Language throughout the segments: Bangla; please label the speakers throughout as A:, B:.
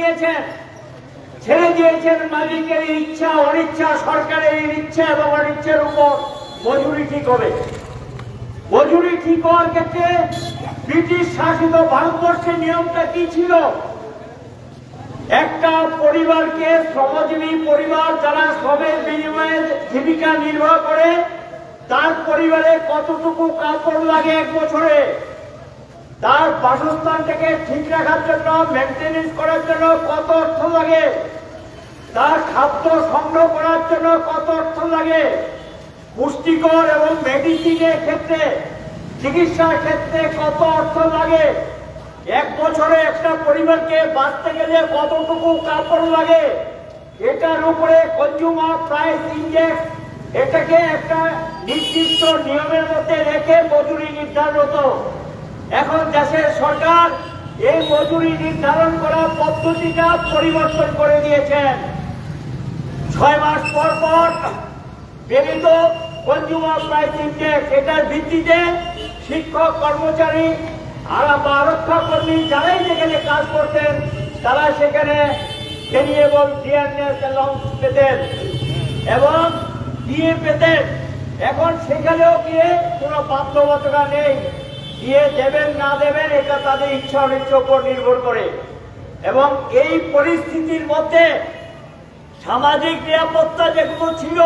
A: দিয়েছেন মালিকের ইচ্ছা অনিচ্ছা, সরকারের ইচ্ছা এবং অনিচ্ছার উপর মজুরি ঠিক হবে। মজুরি ঠিক হওয়ার ক্ষেত্রে ব্রিটিশ শাসিত ভারতবর্ষের নিয়মটা কি ছিল? একটা পরিবারকে, শ্রমজীবী পরিবার যারা শ্রমের বিনিময়ে জীবিকা নির্বাহ করে, তার পরিবারে কতটুকু কাপড় লাগে এক বছরে, তার বাসস্থানটাকে ঠিক রাখার জন্য, মেনটেনেন্স করার জন্য কত অর্থ লাগে, তার খাদ্য সংগ্রহ করার জন্য কত অর্থ লাগে, পুষ্টিকর এবং মেডিসিনের ক্ষেত্রে, চিকিৎসার ক্ষেত্রে কত অর্থ লাগে, এক বছরে একটা পরিবারকে বাঁচতে গেলে কতটুকু কাপড় লাগে, এটার উপরে কনজিউমার প্রাইস ইন্ডেক্স, এটাকে একটা নির্দিষ্ট নিয়মের মধ্যে রেখে মজুরি নির্ধারণ হতো। এখন দেশের সরকার এই মজুরি নির্ধারণ করা পদ্ধতিটা পরিবর্তন করে দিয়েছেন। 6 মাস পর পর প্রেরিত কনজিউমার প্রাইস ইন্ডেক্স, এটার ভিত্তিতে শিক্ষক, কর্মচারী আর আরক্ষা কর্মী যারাই যেখানে কাজ করতেন তারা সেখানে ভেরিয়েবল ডিয়ারনেস অ্যালাউন্স পেতেন এবং দিয়ে পেতেন। এখন সেখানেও গিয়ে কোনো বাধ্যবাধকতা নেই, দিয়ে দেবেন না দেবেন এটা তাদের ইচ্ছা অনিচ্ছার উপর নির্ভর করে। এবং এই পরিস্থিতির মধ্যে সামাজিক নিরাপত্তা যেগুলো ছিল,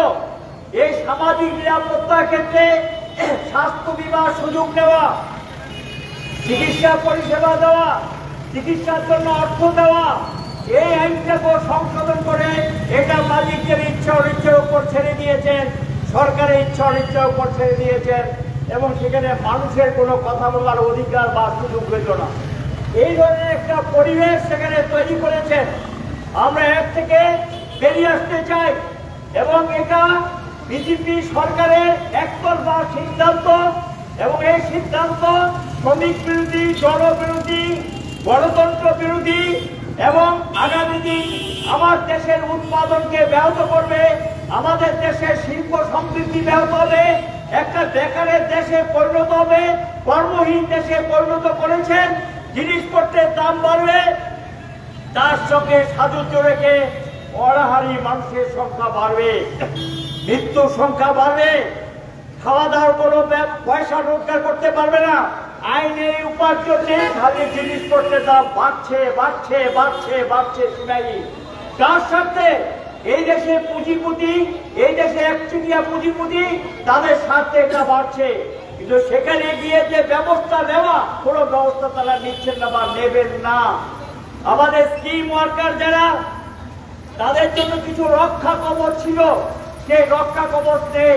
A: এই সামাজিক নিরাপত্তার ক্ষেত্রে স্বাস্থ্য বীমার সুযোগ নেওয়া, চিকিৎসা পরিষেবা দেওয়া, চিকিৎসার জন্য অর্থ দেওয়া, এই আইনটাকে সংশোধন করে এটা মালিকের ইচ্ছা অনিচ্ছার উপর ছেড়ে দিয়েছেন, সরকারের ইচ্ছা অনিচ্ছার উপর ছেড়ে দিয়েছেন এবং সেখানে মানুষের কোনো কথা বলার অধিকার বা সুযোগ পেত না। এই ধরনের একটা পরিবেশ সেখানে তৈরি করেছেন। আমরা এর থেকে বেরিয়ে আসতে চাই এবং এটা বিজেপি সরকারের একতরফা সিদ্ধান্ত এবং এই সিদ্ধান্ত শ্রমিক বিরোধী, জনবিরোধী, গণতন্ত্র বিরোধী এবং আগামী দিন আমার দেশের উৎপাদনকে ব্যাহত করবে, আমাদের দেশের শিল্প সমৃদ্ধি ব্যাহত হবে, একটা বেকারের দেশে পরিণত হবে, কর্মহীন দেশে পরিণত করেছেন। জিনিসপত্রের দাম বাড়বে, তার সঙ্গে সাজুজ্য রেখে অনাহারী মানুষের সংখ্যা বাড়বে, মৃত্যুর সংখ্যা বাড়বে, খাওয়া দাওয়ার কোনো পয়সা রোজগার করতে পারবে না, আইনের উপার্জন নেই, খালি জিনিসপত্রের দাম বাড়ছে বাড়ছে বাড়ছে বাড়ছে সীমাই। তার সাথে এই দেশে পুঁজিপতি, এই দেশে একচুটিয়া পুঁজিপতি, তাদের স্বার্থে এটা বাড়ছে, কিন্তু সেখানে গিয়ে যে ব্যবস্থা নেওয়া, কোনো ব্যবস্থা তারা নিচ্ছেন না বা নেবেন না। আমাদের স্কিম ওয়ার্কার যারা, তাদের জন্য কিছু রক্ষা কবচ ছিল, সেই রক্ষা কবচ নেই।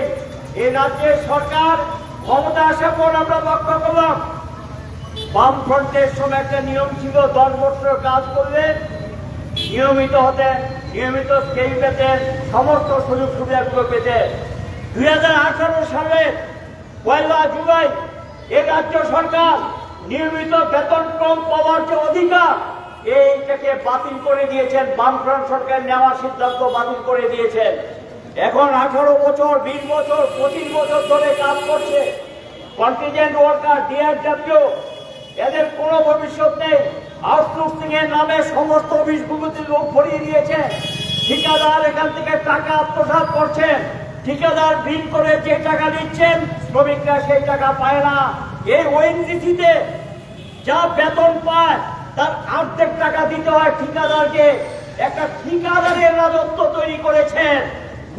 A: এই রাজ্যের সরকার ক্ষমতা আসার পর আমরা রক্ষা করলাম। বামফ্রন্টের সময় একটা নিয়ম ছিল, 10 বছর কাজ করলে নিয়মিত হতেন, নিয়মিত স্কেল পেতেন, সমস্ত সুযোগ সুবিধাগুলো পেতেন। 2018 সালের 1 জুলাই এই রাজ্য সরকার নিয়মিত বেতন কম পাওয়ার যে অধিকার, এইটাকে বাতিল করে দিয়েছেন। বামফ্রন্ট সরকার নেওয়া সিদ্ধান্ত বাতিল করে দিয়েছেন। এখন 18 বছর, 20 বছর, 25 বছর ধরে কাজ করছে কন্টিনজেন্ট ওয়ার্কার, ডিআরডব্লিউ, এদের কোনো ভবিষ্যৎ নেই। আউটসোর্সিং এর নামে সমস্ত অফিসগুলোতে লোক ভরিয়ে দিয়েছে। ঠিকাদার এখান থেকে টাকা আত্মসাৎ করছেন, ঠিকাদার বিল করে যে টাকা দিচ্ছেন শ্রমিকরা সেই টাকা পায় না। এই ওএনজিসিতে যা বেতন পায় তার অর্ধেক টাকা দিতে হয় ঠিকাদারকে। একটা ঠিকাদারের রাজত্ব তৈরি করেছেন,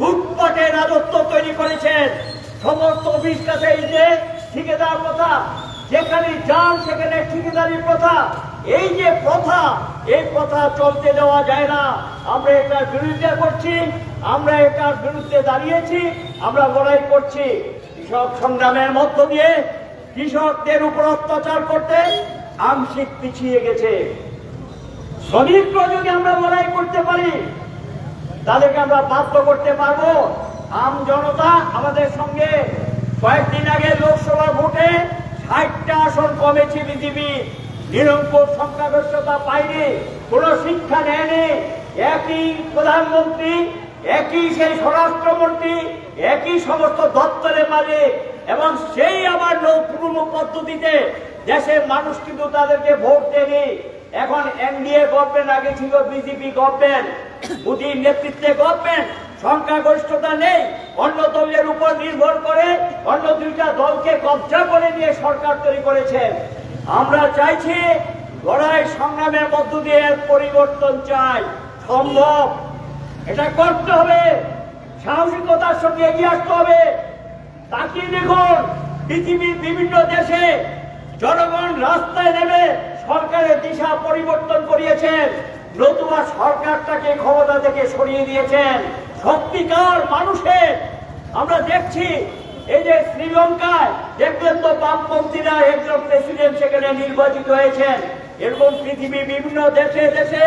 A: লুটপাটের রাজত্ব তৈরি করেছেন। সমস্ত অফিস কাছে এই যে ঠিকাদার প্রথা, যেখানে যান সেখানে ঠিকাদারি প্রথা, এই যে প্রথা, এই প্রথা চলতে দেওয়া যায় না। আমরা এটার বিরোধিতা করছি, আমরা এটার বিরুদ্ধে দাঁড়িয়েছি, আমরা লড়াই করছি। কৃষক সংগ্রামের মধ্য দিয়ে কৃষকদের উপর অত্যাচার করতে আংশিক পিছিয়ে গেছে। শ্রমিকরা যদি আমরা লড়াই করতে পারি তাদেরকে আমরা বাধ্য করতে পারবো। আম জনতা আমাদের সঙ্গে। কয়েকদিন আগে লোকসভা ভোটে 60টা আসন কমেছে বিজেপি, নিরঙ্কুশ সংখ্যাগরিষ্ঠতা পায়নি, কোন শিক্ষা নেয়নি। একই প্রধানমন্ত্রী, একই সেই স্বরাষ্ট্রমন্ত্রী, একই সমস্ত দপ্তরের মালিক, এবং সেই আবার পুরনো পদ্ধতিতে দেশের মানুষ কিন্তু তাদেরকে ভোট দেয়নি। এখন এনডিএ গভর্নমেন্ট, আগে ছিল বিজেপি গভর্নমেন্ট, মোদীর নেতৃত্বে গভর্নমেন্ট, সংখ্যাগরিষ্ঠতা নেই, অন্য দলের উপর নির্ভর করে অন্য দুইটা দলকে কবজা করে নিয়ে সরকার তৈরি করেছেন। আমরা চাইছি লড়াই সংগ্রামের মধ্য দিয়ে পরিবর্তন চাই, সম্ভব, এটা করতে হবে, সাহসিকতার সঙ্গে এগিয়ে আসতে হবে। তাকিয়ে দেখুন পৃথিবীর বিভিন্ন দেশে জনগণ রাস্তায় নেমে সরকারের দিশা পরিবর্তন করিয়েছেন, নতুবা সরকারটাকে ক্ষমতা থেকে সরিয়ে দিয়েছেন। সত্যিকার মানুষের আমরা দেখছি, এই যে শ্রীলঙ্কায় দেখলেন তো বামপন্থীরা একজন প্রেসিডেন্ট সেখানে নির্বাচিত হয়েছেন। এরকম পৃথিবীর বিভিন্ন দেশে দেশে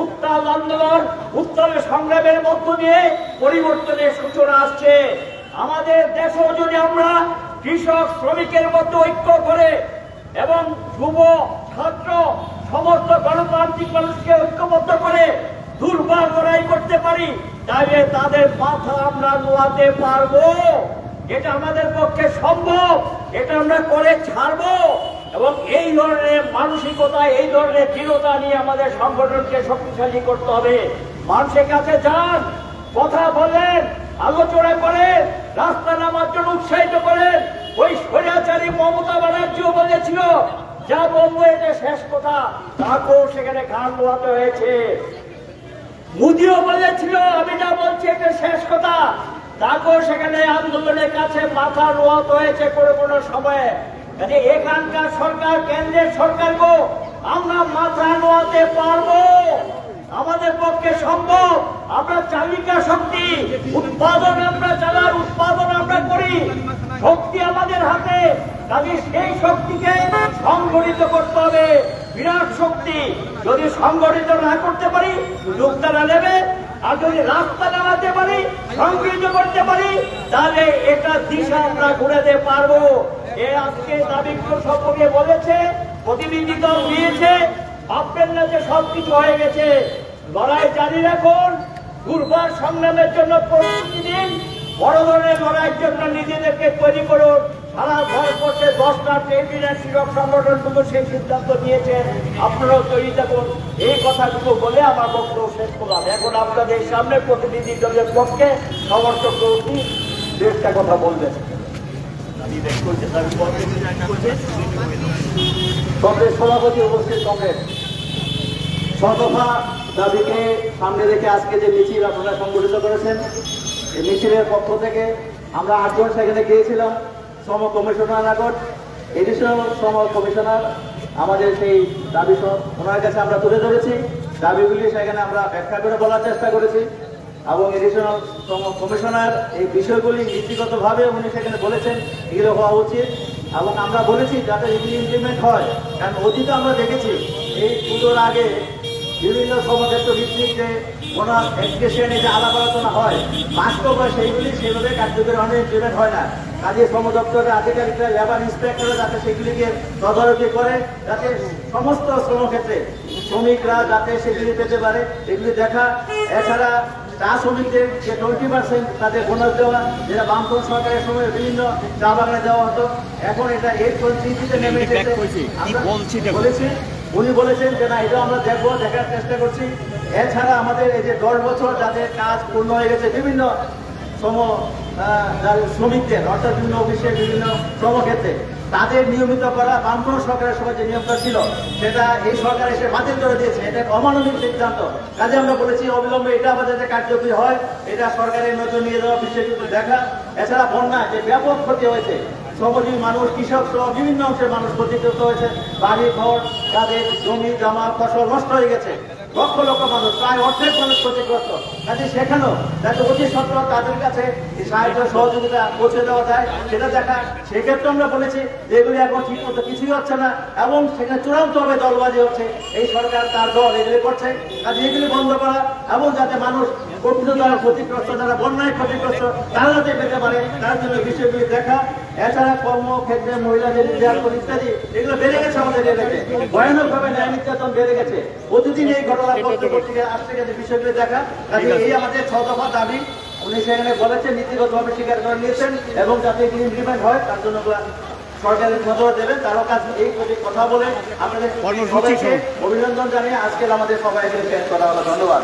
A: উত্তাল আন্দোলন, উত্তাল সংগ্রামের মধ্য দিয়ে পরিবর্তনের সূচনা আসছে। আমাদের দেশেও যদি আমরা কৃষক শ্রমিকের মধ্যে ঐক্য করে এবং যুব ছাত্র সমস্ত গণতান্ত্রিক মানুষকে ঐক্যবদ্ধ করে দুর্বার লড়াই করতে পারি, তাহলে তাদের মাথা আমরা নোয়াতে পারবো। এটা আমাদের পক্ষে সম্ভব, এটা আমরা করে ছাড়বো। এবং এই ধরনের মানসিকতা, এই ধরনের দৃঢ়তা নিয়ে আমাদের সংগঠনকে শক্তিশালী করতে হবে। মানুষের কাছে যান, কথা বলেন, আলোচনা করেন, রাস্তা নামার জন্য উৎসাহিত করেন। ওই স্বৈরাচারী মমতা ব্যানার্জিও বলেছিল, যা বলবো এটা শেষ কথা, তাকেও সেখানে ঘাড় নোয়াতে হয়েছে। মোদিও বলেছিল, আমি যা বলছি এটা শেষ কথা, তাকেও সেখানে আন্দোলনের কাছে মাথা নোয়াতে হয়েছে কোনো সময়ে। এখানকার সরকার, কেন্দ্রের সরকারকে আমরা মাথা নোয়াতে পারবো, আমাদের পক্ষে সম্ভব। আমরা চালিকা শক্তি, উৎপাদন আমরা চালার, উৎপাদন আমরা করি, শক্তি আমাদের হাতে। কাজে সেই শক্তিকে সংগঠিত করতে হবে, বিরাট শক্তি। যদি সংগঠিত না করতে পারি, লোকতারা নেবে, আর যদি রাস্তা নামাতে পারি, সংগঠিত করতে পারি, তাহলে এটা দিশা আমরা ঘুরে দিতে পারবো। এ আজকে দাবিগুলো সম্পর্কে বলেছে, প্রতিনিধি দল দিয়েছে, ভাববেন না যে সবকিছু হয়ে গেছে। লড়াই জারি রাখুন, দুর্বার সংগ্রামের জন্য প্রস্তুতি দিন, বড় ধরনের লড়াইয়ের জন্য নিজেদেরকে তৈরি করুন। সারা ভারতবর্ষে 10টা ট্রেড ইউনিয়ন শিক্ষক সংগঠনগুলো সেই সিদ্ধান্ত নিয়েছেন, আপনারাও তৈরি থাকুন। এই কথাগুলো বলে আমার বক্তব্য শেষ করলাম। এখন আপনাদের সামনে প্রতিনিধি দলের পক্ষে সমর্থক দু একটা কথা বলবেন। কংগ্রেস সভাপতি উপস্থিত, কংগ্রেস 6 দফা দাবিকে সামনে রেখে আজকে যে মিছিল আপনারা সংগঠিত করেছেন, এই মিছিলের পক্ষ থেকে আমরা 8 জন সেখানে গিয়েছিলাম। শ্রম কমিশনার আগত, এডিশনাল শ্রম কমিশনার আমাদের সেই দাবি ওনার কাছে আমরা তুলে ধরেছি। দাবিগুলি সেখানে আমরা ব্যাখ্যা করে বলার চেষ্টা করেছি এবং এডিশনাল শ্রম কমিশনার এই বিষয়গুলি নীতিগতভাবে উনি সেখানে বলেছেন এগুলো হওয়া উচিত। এবং আমরা বলেছি যাতে এগুলি ইমপ্লিমেন্ট হয়, কারণ অতীতে আমরা দেখেছি এই পুজোর আগে বিভিন্ন সমক্ষেত্র ভিত্তিক যে কোনো এডুকেশনে যে আলাপ আলোচনা হয়, বাস্তব হয় সেইগুলি সেভাবে কার্যকরী অনেক ইমপ্লিমেন্ট হয় না। কাজে শ্রম দপ্তরের আধিকারিকরা, লেবার ইন্সপেক্টররা যাতে সেগুলিকে তদারকি করে, যাতে সমস্ত শ্রমক্ষেত্রে শ্রমিকরা যাতে সেগুলি পেতে পারে, এগুলি দেখা। এছাড়া চা শ্রমিকদের যে 20% তাদের বোনাস দেওয়া, যেটা বামফ্রন্ট সরকারের সময় বিভিন্ন চা বাগানে দেওয়া হতো, এখন এটা 8.3 নেমে এসেছে। বলেছি, উনি বলেছেন যে না, এটা আমরা দেখবো, দেখার চেষ্টা করছি। এছাড়া আমাদের এই যে 10 বছর যাদের কাজ পূর্ণ হয়ে গেছে বিভিন্ন শ্রমিকদের, অর্থাৎ বিভিন্ন অফিসে বিভিন্ন শ্রমক্ষেত্রে তাদের নিয়মিত করা বামফ্রন্ট সরকারের সময় যে নিয়মটা ছিল সেটা এই সরকার এসে বাতিল করে দিয়েছে। এটা অমানবিক সিদ্ধান্ত। কাজে আমরা বলেছি অবিলম্বে এটা আমাদের যাতে কার্যকরী হয়, এটা সরকারের নজর নিয়ে যাওয়া, বিষয় কিন্তু দেখা। এছাড়া বন্যা যে ব্যাপক ক্ষতি হয়েছে, শ্রমজীবী মানুষ, কৃষক সহ বিভিন্ন অংশের মানুষ ক্ষতিগ্রস্ত হয়েছে। বাড়ি ঘর, তাদের জমি জমা ফসল নষ্ট হয়ে গেছে, লক্ষ লক্ষ মানুষ, প্রায় অর্ধেক মানুষ ক্ষতিগ্রস্ত। কাজে সেখানেও যাতে অতি সত্ত্বর তাদের কাছে সাহায্য সহযোগিতা পৌঁছে দেওয়া যায় সেটা দেখা। সেক্ষেত্রে আমরা বলেছি যে এগুলি এখন ঠিক মতো কিছুই হচ্ছে না এবং সেখানে চূড়ান্তভাবে দলবাজি হচ্ছে। এই সরকার তার দল এগুলি করছে। কাজে এগুলি বন্ধ করা এবং যাতে মানুষ প্রকৃত দ্বারা ক্ষতিগ্রস্ত, যারা বন্যায় ক্ষতিগ্রস্ত, তারা যাতে পেতে পারে তার জন্য বিষয়গুলি দেখা। এছাড়া কর্মক্ষেত্রে মহিলাদের নির্যাতন ইত্যাদি এগুলো বেড়ে গেছে আমাদের এলাকায়, ভয়ানকভাবে ন্যায় নির্যাতন বেড়ে গেছে। প্রতিদিন এই ঘটনা পত্রিকা আসতে গেছে, বিষয়গুলি দেখা। কাজে এই আমাদের 6 দফা দাবি উনি সেখানে বলেছেন, নীতিগতভাবে স্বীকার করে নিয়েছেন এবং যাতে এগুলি ইমপ্লিমেন্ট হয় তার জন্য
B: সরকারের নজর দেবেন, তারও কাজ এই প্রতি কথা বলে আপনাদের সবাইকে অভিনন্দন জানিয়ে আজকের আমাদের সবাইকে শেষ করা হলো। ধন্যবাদ।